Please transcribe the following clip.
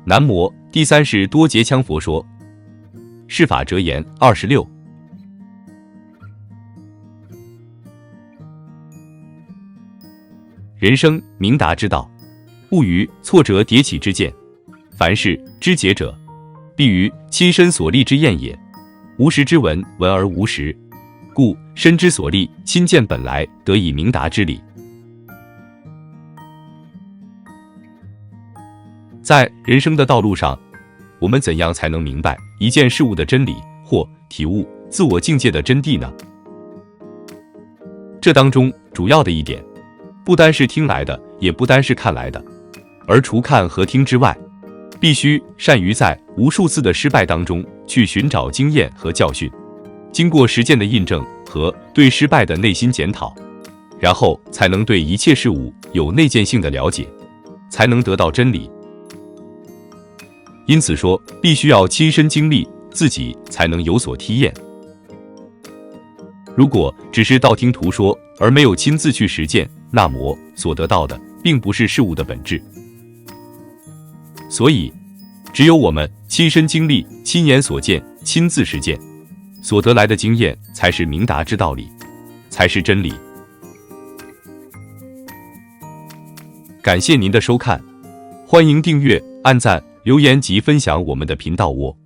南摩。第三是多劫羌佛说。释法折言26。人生明达之道，勿于挫折迭起之见。凡事知解者，必于亲身所历之验也。无实之闻，闻而无实，故身之所历，亲见本来，得以明达之理。在人生的道路上，我们怎样才能明白一件事物的真理，或体悟自我境界的真谛呢？这当中主要的一点，不单是听来的，也不单是看来的，而除看和听之外，必须善于在无数次的失败当中去寻找经验和教训，经过实践的印证和对失败的内心检讨，然后才能对一切事物有内见性的了解，才能得到真理。因此说，必须要亲身经历，自己才能有所体验。如果只是道听途说，而没有亲自去实践，那么所得到的并不是事物的本质。所以，只有我们亲身经历、亲眼所见、亲自实践，所得来的经验，才是明达之道理，才是真理。感谢您的收看，欢迎订阅、按赞、留言及分享我们的频道哦。